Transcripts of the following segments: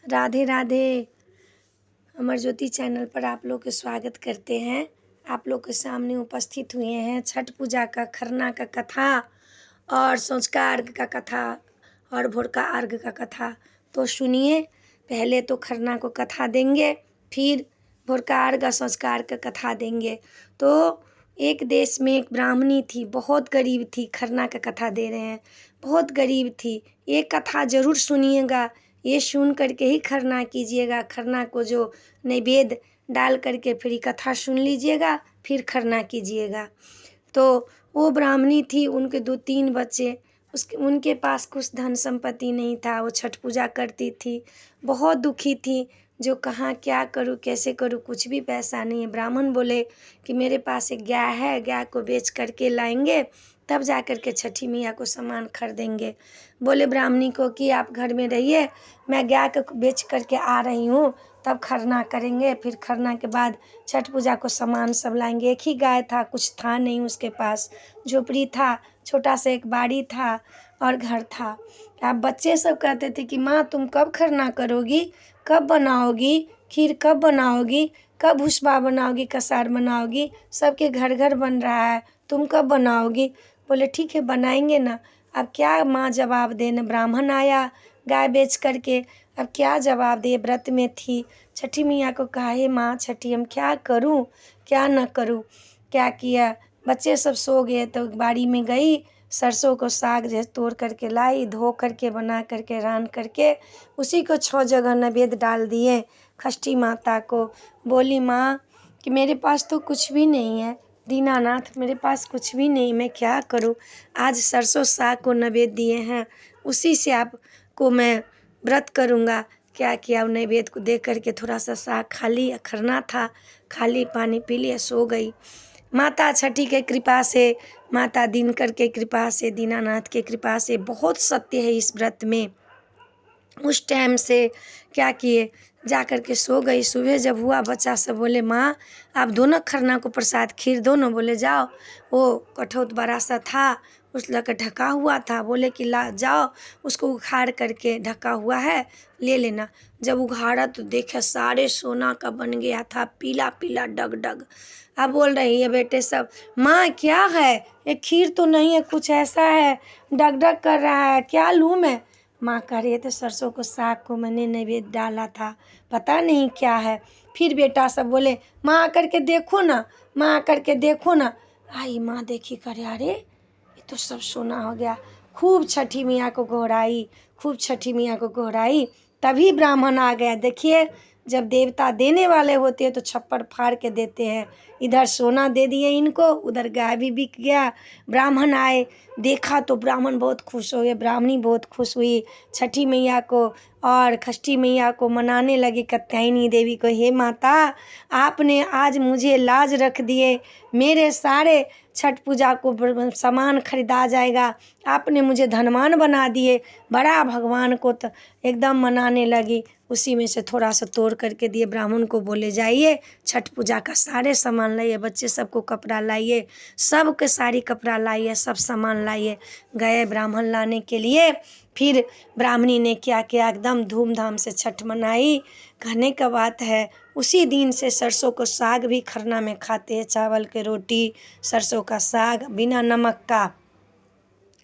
Radhe Radhe. Amar Jyoti channel पर आप लोग का स्वागत करते हैं। आप लोग के सामने उपस्थित हुए हैं छठ पूजा का खरना का कथा और संस्कार अर्घ का कथा और भोर का अर्घ का कथा। तो सुनिए, पहले तो खरना को कथा देंगे, फिर भोर का अर्घ का संस्कार का कथा देंगे। तो एक देश में एक ब्राह्मणी थी, बहुत गरीब थी। खरना का कथा दे रहे हैं, बहुत गरीब थी। ये कथा ज़रूर सुनिएगा, ये सुन करके ही खरना कीजिएगा। खरना को जो नैवेद्य डाल करके फिर ये कथा सुन लीजिएगा, फिर खरना कीजिएगा। तो वो ब्राह्मणी थी, उनके 2-3 बच्चे, उनके पास कुछ धन संपत्ति नहीं था। वो छठ पूजा करती थी, बहुत दुखी थी, जो कहाँ क्या करूँ कैसे करूँ, कुछ भी पैसा नहीं है। ब्राह्मण बोले कि मेरे पास एक गाय है, गाय को बेच करके लाएंगे, तब जा कर के छठी मैया को सामान खरीदेंगे। बोले ब्राह्मणी को कि आप घर में रहिए, मैं गाय को बेच करके आ रही हूँ, तब खरना करेंगे। फिर खरना के बाद छठ पूजा को सामान सब लाएंगे। एक ही गाय था, कुछ था नहीं उसके पास, झोपड़ी था, छोटा सा एक बाड़ी था और घर था। अब बच्चे सब कहते थे कि माँ तुम कब खरना करोगी, कब बनाओगी खीर, कब बनाओगी, कब भुसबा बनाओगी, कसार बनाओगी, सबके घर घर बन रहा है, तुम कब बनाओगी। बोले ठीक है बनाएंगे ना। अब क्या माँ जवाब देने, ब्राह्मण आया गाय बेच करके, अब क्या जवाब दे। व्रत में थी, छठी मैया को कहा हे माँ छठी हम क्या करूँ क्या न करूँ। क्या किया, बच्चे सब सो गए तो बाड़ी में गई, सरसों को साग जो तोड़ करके लाई, धो करके बना करके रान करके उसी को 6 जगह नैवेद्य डाल दिए षष्ठी माता को। बोली माँ कि मेरे पास तो कुछ भी नहीं है, दीनानाथ मेरे पास कुछ भी नहीं, मैं क्या करूं। आज सरसों साग को नैवेद्य दिए हैं, उसी से आपको मैं व्रत करूंगा। क्या किया, नैवेद्य को दे करके थोड़ा सा साग खा लिया, खरना था, खा ली, पानी पी लिया, सो गई। माता छठी के कृपा से, माता दिनकर के कृपा से, दीनानाथ के कृपा से बहुत सत्य है इस व्रत में। उस टाइम से क्या किए, जा कर के सो गई। सुबह जब हुआ, बच्चा सब बोले माँ आप दोनों खरना को प्रसाद खीर दो ना। बोले जाओ, वो कठौत बड़ा सा था, उस लगा ढका हुआ था। बोले कि ला जाओ, उसको उखाड़ करके ढका हुआ है ले लेना। जब उखाड़ा तो देखे सारे सोना का बन गया था, पीला पीला डग डग। अब बोल रही है बेटे सब, माँ क्या है ये, खीर तो नहीं है, कुछ ऐसा है डग डग कर रहा है, क्या लूँ मैं। माँ कह रही है तो सरसों को साग को मैंने नैवेद्य डाला था, पता नहीं क्या है। फिर बेटा सब बोले माँ आकर के देखो ना, माँ आकर के देखो ना। आई माँ देखी, करे अरे ये तो सब सोना हो गया। खूब छठी मैया को गोहराई, खूब छठी मैया को गोहराई, तभी ब्राह्मण आ गया। देखिए जब देवता देने वाले होते हैं तो छप्पर फाड़ के देते हैं। इधर सोना दे दिए इनको, उधर गाय भी बिक गया। ब्राह्मण आए, देखा तो ब्राह्मण बहुत खुश हो गए, ब्राह्मणी बहुत खुश हुई छठी मैया को और षष्ठी मैया को मनाने लगी कात्यायनी देवी को। हे माता आपने आज मुझे लाज रख दिए, मेरे सारे छठ पूजा को सामान खरीदा जाएगा, आपने मुझे धनवान बना दिए। बड़ा भगवान को तो एकदम मनाने लगी। उसी में से थोड़ा सा तोड़ करके दिए। ब्राह्मण को बोले जाइए छठ पूजा का सारे सामान लाइए, बच्चे सबको कपड़ा लाइए, सबके साड़ी कपड़ा लाइए, सब सामान लाइए। गए ब्राह्मण लाने के लिए। फिर ब्राह्मणी ने क्या किया, एकदम धूमधाम से छठ मनाई। कहने का बात है उसी दिन से सरसों को साग भी खरना में खाते हैं, चावल के रोटी सरसों का साग बिना नमक का,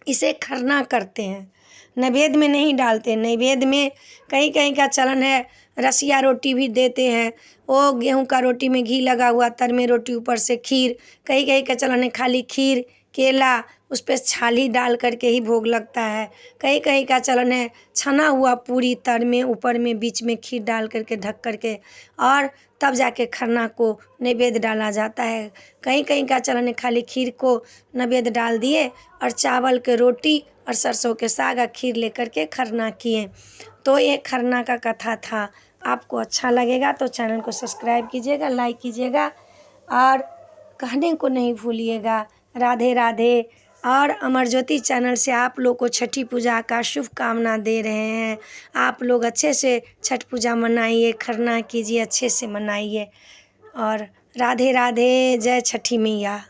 इसे खरना करते हैं, नैवेद्य में नहीं डालते। नैवेद्य में कहीं कहीं का चलन है, रसिया रोटी भी देते हैं, वो गेहूं का रोटी में घी लगा हुआ, तर में रोटी, ऊपर से खीर। कहीं कहीं का चलन है खाली खीर, केला, उस पर छाली डाल करके ही भोग लगता है। कहीं कहीं का चलन है छना हुआ पूरी, तर में, ऊपर में, बीच में खीर डाल करके ढक करके, और तब जाके खरना को नैवेद्य डाला जाता है। कहीं कहीं का चलन है खाली खीर को नैवेद्य डाल दिए और चावल के रोटी और सरसों के साग और खीर लेकर के खरना किए। तो ये खरना का कथा था। आपको अच्छा लगेगा तो चैनल को सब्सक्राइब कीजिएगा, लाइक कीजिएगा और कहने को नहीं भूलिएगा। राधे राधे। और अमर ज्योति चैनल से आप लोग को छठी पूजा का शुभकामना दे रहे हैं। आप लोग अच्छे से छठ पूजा मनाइए, खरना कीजिए, अच्छे से मनाइए। और राधे राधे, जय छठी मैया।